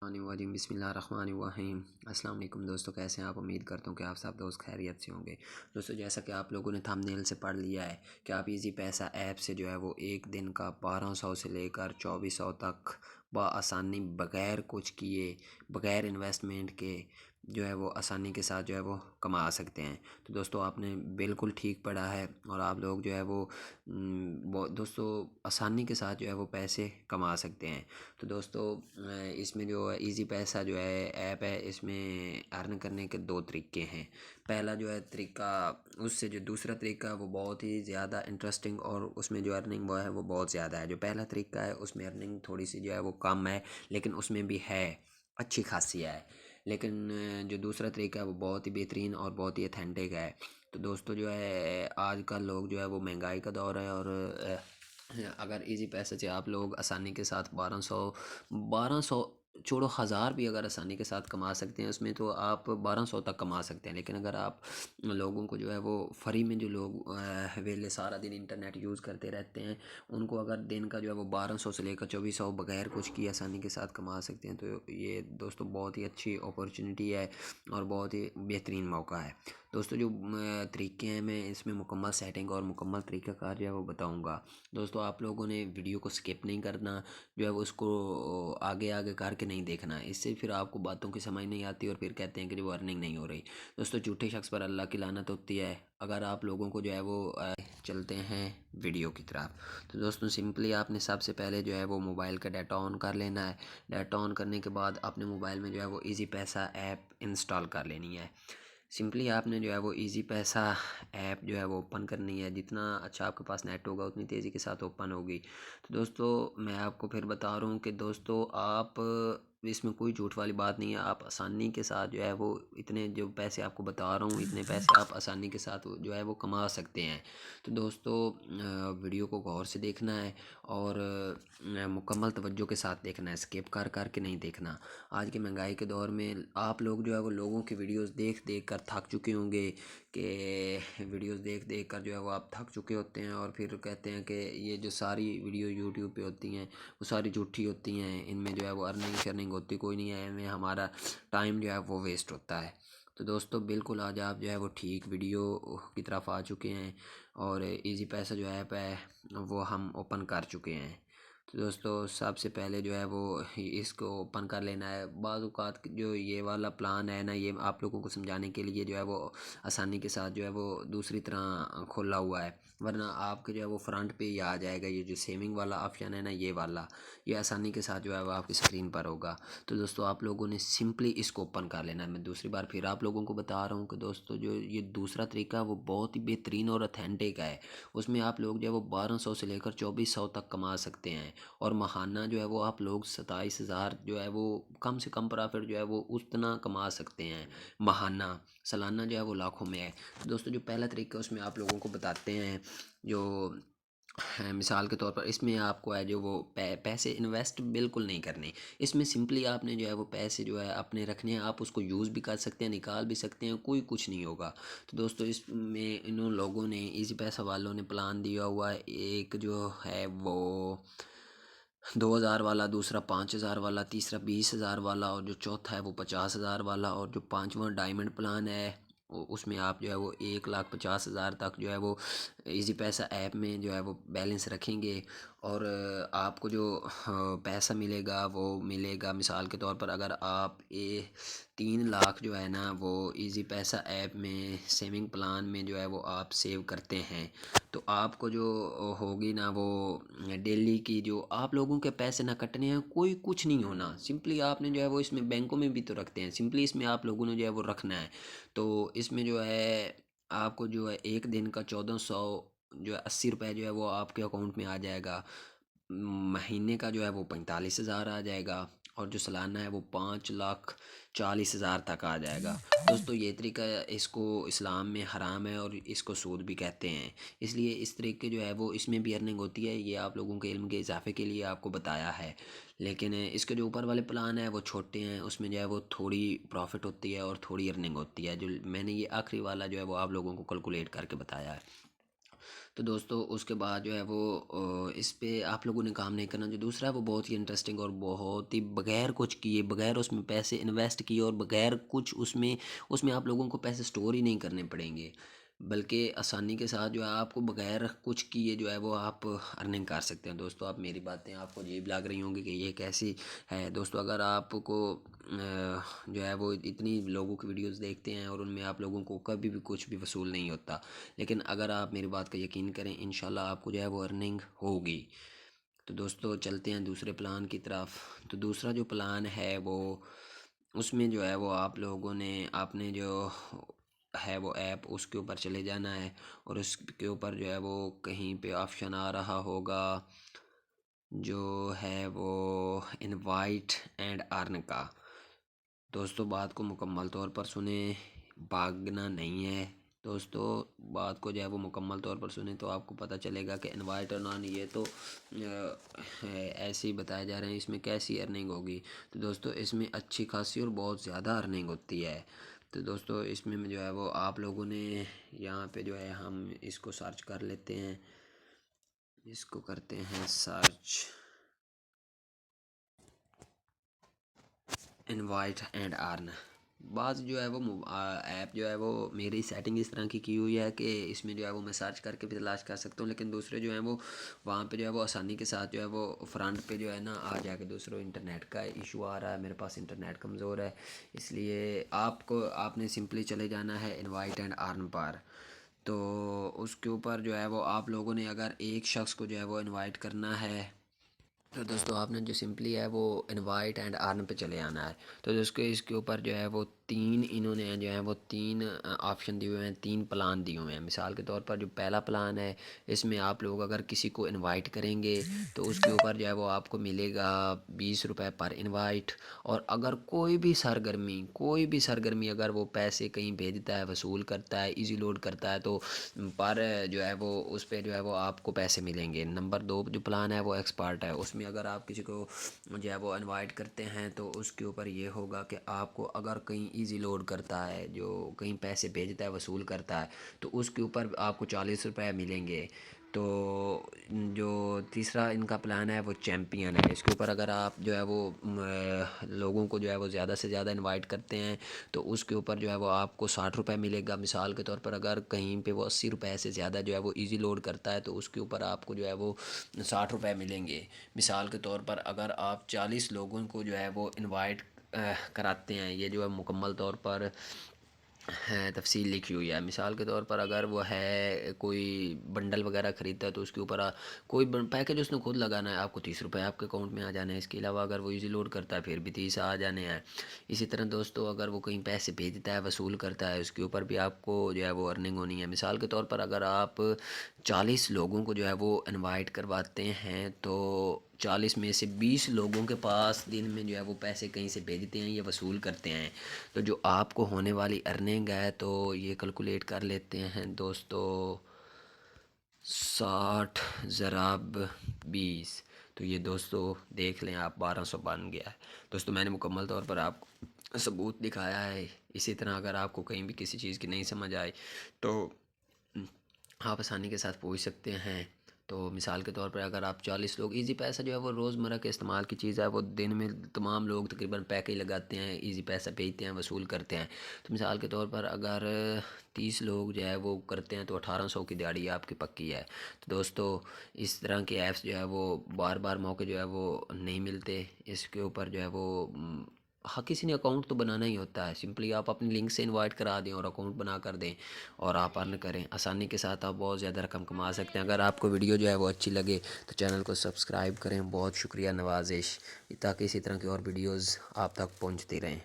الرحیم بسم اللہ الرحمن الرحیم۔ السلام علیکم دوستو، کیسے ہیں آپ؟ امید کرتا ہوں کہ آپ سب دوست خیریت سے ہوں گے۔ دوستو جیسا کہ آپ لوگوں نے تھمبنیل سے پڑھ لیا ہے کہ آپ ایزی پیسہ ایپ سے جو ہے وہ ایک دن کا 1200 سے لے کر 2400 تک بآسانی بغیر کچھ کیے، بغیر انویسٹمنٹ کے جو ہے وہ آسانی کے ساتھ جو ہے وہ کما سکتے ہیں۔ تو دوستو آپ نے بالکل ٹھیک پڑھا ہے، اور آپ لوگ جو ہے وہ دوستو آسانی کے ساتھ جو ہے وہ پیسے کما سکتے ہیں۔ تو دوستو اس میں جو ایزی پیسہ جو ہے ایپ ہے، اس میں ارن کرنے کے دو طریقے ہیں۔ پہلا جو ہے طریقہ، اس سے جو دوسرا طریقہ وہ بہت ہی زیادہ انٹرسٹنگ، اور اس میں جو ارننگ وہ ہے وہ بہت زیادہ ہے۔ جو پہلا طریقہ ہے اس میں ارننگ تھوڑی سی جو ہے وہ کم ہے، لیکن اس میں بھی ہے، اچھی خاصی ہے۔ لیکن جو دوسرا طریقہ ہے وہ بہت ہی بہترین اور بہت ہی اتھینٹک ہے۔ تو دوستو جو ہے آج کل لوگ جو ہے وہ مہنگائی کا دور ہے، اور اگر ایزی پیسے سے آپ لوگ آسانی کے ساتھ 1200 چھوڑو 1000 بھی اگر آسانی کے ساتھ کما سکتے ہیں، اس میں تو آپ 1200 تک کما سکتے ہیں۔ لیکن اگر آپ لوگوں کو جو ہے وہ فری میں، جو لوگ ویلے سارا دن انٹرنیٹ یوز کرتے رہتے ہیں، ان کو اگر دن کا جو ہے وہ 1200 سے لے کر 2400 بغیر کچھ کی آسانی کے ساتھ کما سکتے ہیں، تو یہ دوستو بہت ہی اچھی اپورچونٹی ہے اور بہت ہی بہترین موقع ہے۔ دوستو جو طریقے ہیں، میں اس میں مکمل سیٹنگ اور مکمل طریقہ کار جو ہے وہ بتاؤں گا۔ دوستو آپ لوگوں نے ویڈیو کو سکپ نہیں کرنا، جو ہے وہ اس کو آگے آگے کر کے نہیں دیکھنا، اس سے پھر آپ کو باتوں کی سمجھ نہیں آتی اور پھر کہتے ہیں کہ وہ ارننگ نہیں ہو رہی۔ دوستو جھوٹے شخص پر اللہ کی لعنت ہوتی ہے۔ اگر آپ لوگوں کو جو ہے وہ چلتے ہیں ویڈیو کی طرف، تو دوستو سمپلی آپ نے سب سے پہلے جو ہے وہ موبائل کا ڈیٹا آن کر لینا ہے۔ ڈیٹا آن کرنے کے بعد اپنے موبائل میں جو ہے وہ ایزی پیسہ ایپ انسٹال کر لینی ہے۔ سمپلی آپ نے جو ہے وہ ایزی پیسہ ایپ جو ہے وہ اوپن کرنی ہے۔ جتنا اچھا آپ کے پاس نیٹ ہوگا اتنی تیزی کے ساتھ اوپن ہوگی۔ تو دوستو میں آپ کو پھر بتا رہا ہوں کہ دوستو آپ اس میں کوئی جھوٹ والی بات نہیں ہے، آپ آسانی کے ساتھ جو ہے وہ اتنے جو پیسے آپ کو بتا رہا ہوں، اتنے پیسے آپ آسانی کے ساتھ جو ہے وہ کما سکتے ہیں۔ تو دوستو ویڈیو کو غور سے دیکھنا ہے، اور مکمل توجہ کے ساتھ دیکھنا ہے، سکپ کر کر کے نہیں دیکھنا۔ آج کی مہنگائی کے دور میں آپ لوگ جو ہے وہ لوگوں کی ویڈیوز دیکھ دیکھ کر تھک چکے ہوں گے، کہ ویڈیوز دیکھ دیکھ کر جو ہے وہ آپ تھک چکے ہوتے ہیں، اور پھر کہتے ہیں کہ یہ جو ساری ویڈیو یوٹیوب پہ ہوتی ہیں وہ ساری جھوٹی ہوتی ہیں، ان میں جو ہے وہ ارننگ شرننگ ہوتی کوئی نہیں ہے، ان میں ہمارا ٹائم جو ہے وہ ویسٹ ہوتا ہے۔ تو دوستو بالکل آج آپ جو ہے وہ ٹھیک ویڈیو کی طرف آ چکے ہیں، اور ایزی پیسہ جو ایپ ہے وہ ہم اوپن کر چکے ہیں۔ تو دوستو سب سے پہلے جو ہے وہ اس کو اوپن کر لینا ہے۔ بعض اوقات جو یہ والا پلان ہے نا، یہ آپ لوگوں کو سمجھانے کے لیے جو ہے وہ آسانی کے ساتھ جو ہے وہ دوسری طرح کھولا ہوا ہے، ورنہ آپ کے جو ہے وہ فرنٹ پہ ہی آ جائے گا۔ یہ جو سیونگ والا آپشن ہے نا، یہ والا یہ آسانی کے ساتھ جو ہے وہ آپ کی اسکرین پر ہوگا۔ تو دوستو آپ لوگوں نے سمپلی اس کو اوپن کر لینا ہے۔ میں دوسری بار پھر آپ لوگوں کو بتا رہا ہوں کہ دوستو جو یہ دوسرا طریقہ ہے وہ بہت ہی بہترین اور اتھینٹک ہے۔ اس میں آپ لوگ جو ہے وہ 1200 سے لے کر 2400 تک کما سکتے ہیں، اور ماہانہ جو ہے وہ آپ لوگ 27000 جو ہے وہ کم سے کم پرافٹ جو ہے وہ اتنا کما سکتے ہیں ماہانہ۔ سالانہ جو ہے وہ لاکھوں میں ہے۔ دوستو جو پہلا طریقہ اس میں آپ لوگوں کو بتاتے ہیں، جو مثال کے طور پر اس میں آپ کو ہے جو وہ پیسے انویسٹ بالکل نہیں کرنے۔ اس میں سمپلی آپ نے جو ہے وہ پیسے جو ہے اپنے رکھنے ہیں، آپ اس کو یوز بھی کر سکتے ہیں، نکال بھی سکتے ہیں، کوئی کچھ نہیں ہوگا۔ تو دوستو اس میں انہوں لوگوں نے، ایزی پیسہ والوں نے پلان دیا ہوا ہے، ایک جو ہے وہ 2000 والا، دوسرا 5000 والا، تیسرا 20000 والا، اور جو چوتھا ہے وہ 50000 والا، اور جو پانچواں ڈائمنڈ پلان ہے اس میں آپ جو ہے وہ 1,50,000 تک جو ہے وہ ایزی پیسہ ایپ میں جو ہے وہ بیلنس رکھیں گے، اور آپ کو جو پیسہ ملے گا وہ ملے گا مثال کے طور پر اگر آپ 3 لاکھ جو ہے نا وہ ایزی پیسہ ایپ میں سیونگ پلان میں جو ہے وہ آپ سیو کرتے ہیں، تو آپ کو جو ہوگی نا وہ ڈیلی کی جو آپ لوگوں کے پیسے نہ کٹنے ہیں، کوئی کچھ نہیں ہونا۔ سمپلی آپ نے جو ہے وہ اس میں بینکوں میں بھی تو رکھتے ہیں، سمپلی اس میں آپ لوگوں نے جو ہے وہ رکھنا ہے۔ تو اس میں جو ہے آپ کو جو ہے ایک دن کا 1400 جو ہے 80 روپے جو ہے وہ آپ کے اکاؤنٹ میں آ جائے گا، مہینے کا جو ہے وہ 45,000 آ جائے گا، اور جو سالانہ ہے وہ 5,40,000 تک آ جائے گا۔ دوستو یہ طریقہ اس کو اسلام میں حرام ہے، اور اس کو سود بھی کہتے ہیں، اس لیے اس طریقے جو ہے وہ اس میں بھی ارننگ ہوتی ہے، یہ آپ لوگوں کے علم کے اضافے کے لیے آپ کو بتایا ہے۔ لیکن اس کے جو اوپر والے پلان ہیں وہ چھوٹے ہیں، اس میں جو ہے وہ تھوڑی پروفٹ ہوتی ہے اور تھوڑی ارننگ ہوتی ہے، جو میں نے یہ آخری والا جو ہے وہ آپ لوگوں کو کیلکولیٹ کر کے بتایا ہے۔ تو دوستو اس کے بعد جو ہے وہ اس پہ آپ لوگوں نے کام نہیں کرنا. جو دوسرا ہے وہ بہت ہی انٹرسٹنگ اور بہت ہی بغیر کچھ کیے، بغیر اس میں پیسے انویسٹ کیے اور بغیر کچھ اس میں آپ لوگوں کو پیسے اسٹور ہی نہیں کرنے پڑیں گے، بلکہ آسانی کے ساتھ جو ہے آپ کو بغیر کچھ کیے جو ہے وہ آپ ارننگ کر سکتے ہیں. دوستو آپ میری باتیں آپ کو عجیب لگ رہی ہوں گی کہ یہ کیسی ہے. دوستو اگر آپ کو جو ہے وہ اتنی لوگوں کی ویڈیوز دیکھتے ہیں اور ان میں آپ لوگوں کو کبھی بھی کچھ بھی وصول نہیں ہوتا، لیکن اگر آپ میری بات کا یقین کریں انشاءاللہ آپ کو جو ہے وہ ارننگ ہوگی. تو دوستو چلتے ہیں دوسرے پلان کی طرف. تو دوسرا جو پلان ہے وہ اس میں جو ہے وہ آپ لوگوں نے آپ نے جو ہے وہ ایپ اس کے اوپر چلے جانا ہے، اور اس کے اوپر جو ہے وہ کہیں پہ آپشن آ رہا ہوگا جو ہے وہ انوائٹ اینڈ ارن کا. دوستو بات کو مکمل طور پر سنیں، بھاگنا نہیں ہے. دوستو بات کو جو ہے وہ مکمل طور پر سنیں تو آپ کو پتہ چلے گا کہ انوائٹ اور نان یہ تو ایسے ہی بتائے جا رہے ہیں، اس میں کیسی ارننگ ہوگی. تو دوستو اس میں اچھی خاصی اور بہت زیادہ ارننگ ہوتی ہے. تو دوستو اس میں جو ہے وہ آپ لوگوں نے یہاں پہ جو ہے ہم اس کو سرچ کر لیتے ہیں، اس کو کرتے ہیں سرچ انوائٹ اینڈ ارن. بعض جو ہے وہ ایپ جو ہے وہ میری سیٹنگ اس طرح کی ہوئی ہے کہ اس میں جو ہے وہ میں سرچ کر کے بھی تلاش کر سکتا ہوں، لیکن دوسرے جو ہیں وہ وہاں پہ جو ہے وہ آسانی کے ساتھ جو ہے وہ فرنٹ پہ جو ہے نا آ جا کے دوسروں انٹرنیٹ کا ایشو آ رہا ہے. میرے پاس انٹرنیٹ کمزور ہے، اس لیے آپ نے سمپلی چلے جانا ہے انوائٹ اینڈ ارن پر. تو اس کے اوپر جو ہے وہ آپ لوگوں نے اگر ایک شخص کو جو ہے وہ انوائٹ کرنا ہے تو دوستو آپ نے جو سمپلی ہے وہ انوائٹ اینڈ ارن پہ چلے آنا ہے. تو اس کے اوپر جو ہے وہ انہوں نے جو ہے وہ تین آپشن دیے ہوئے ہیں، تین پلان دیے ہوئے ہیں. مثال کے طور پر جو پہلا پلان ہے اس میں آپ لوگ اگر کسی کو انوائٹ کریں گے تو اس کے اوپر جو ہے وہ آپ کو ملے گا 20 روپے پر انوائٹ. اور اگر کوئی بھی سرگرمی اگر وہ پیسے کہیں بھیجتا ہے، وصول کرتا ہے، ایزی لوڈ کرتا ہے تو پر جو ہے وہ اس پہ جو ہے وہ آپ کو پیسے ملیں گے. نمبر 2 جو پلان ہے وہ ایکسپرٹ ہے. اس میں اگر آپ کسی کو جو ہے وہ انوائٹ کرتے ہیں تو اس کے اوپر یہ ہوگا کہ آپ کو اگر کہیں ایزی لوڈ کرتا ہے، جو کہیں پیسے بھیجتا ہے، وصول کرتا ہے، تو اس کے اوپر آپ کو 40 روپے ملیں گے. تو جو تیسرا ان کا پلان ہے وہ چیمپئن ہے. اس کے اوپر اگر آپ جو ہے وہ لوگوں کو جو ہے وہ زیادہ سے زیادہ انوائٹ کرتے ہیں تو اس کے اوپر جو ہے وہ آپ کو 60 روپے ملے گا. مثال کے طور پر اگر کہیں پہ وہ 80 روپے سے زیادہ جو ہے وہ ایزی لوڈ کرتا ہے تو اس کے اوپر آپ کو جو ہے وہ 60 روپے ملیں گے. مثال کے طور پر اگر آپ 40 لوگوں کو جو ہے وہ انوائٹ کراتے ہیں، یہ جو ہے مکمل طور پر تفصیل لکھی ہوئی ہے. مثال کے طور پر اگر وہ ہے کوئی بنڈل وغیرہ خریدتا ہے تو اس کے اوپر کوئی پیکج اس نے خود لگانا ہے، آپ کو 30 روپے آپ کے اکاؤنٹ میں آ جانا ہے. اس کے علاوہ اگر وہ ایزی لوڈ کرتا ہے پھر بھی 30 آ جانے ہیں. اسی طرح دوستو اگر وہ کہیں پیسے بھیجتا ہے، وصول کرتا ہے، اس کے اوپر بھی آپ کو جو ہے وہ ارننگ ہونی ہے. مثال کے طور پر اگر آپ 40 لوگوں کو جو ہے وہ انوائٹ کرواتے ہیں تو 40 میں سے 20 لوگوں کے پاس دن میں جو ہے وہ پیسے کہیں سے بھیجتے ہیں یا وصول کرتے ہیں. تو جو آپ کو ہونے والی ارننگ ہے تو یہ کیلکولیٹ کر لیتے ہیں دوستو، 60 ضرب 20. تو یہ دوستو دیکھ لیں آپ 1200 بن گیا ہے. دوستو میں نے مکمل طور پر آپ کو ثبوت دکھایا ہے. اسی طرح اگر آپ کو کہیں بھی کسی چیز کی نہیں سمجھ آئے تو آپ آسانی کے ساتھ پوچھ سکتے ہیں. تو مثال کے طور پر اگر آپ 40 لوگ ایزی پیسہ جو ہے وہ روزمرہ کے استعمال کی چیز ہے، وہ دن میں تمام لوگ تقریباً پیکج لگاتے ہیں، ایزی پیسہ بھیجتے ہیں، وصول کرتے ہیں. تو مثال کے طور پر اگر 30 لوگ جو ہے وہ کرتے ہیں تو 1800 کی دیہڑی آپ کی پکی ہے. تو دوستو اس طرح کے ایپس جو ہے وہ بار بار موقع جو ہے وہ نہیں ملتے. اس کے اوپر جو ہے وہ ہاں کسی نے اکاؤنٹ تو بنانا ہی ہوتا ہے. سمپلی آپ اپنی لنک سے انوائٹ کرا دیں اور اکاؤنٹ بنا کر دیں اور آپ ارن کریں. آسانی کے ساتھ آپ بہت زیادہ رقم کما سکتے ہیں. اگر آپ کو ویڈیو جو ہے وہ اچھی لگے تو چینل کو سبسکرائب کریں. بہت شکریہ، نوازش، تاکہ اسی طرح کی اور ویڈیوز آپ تک پہنچتی رہیں.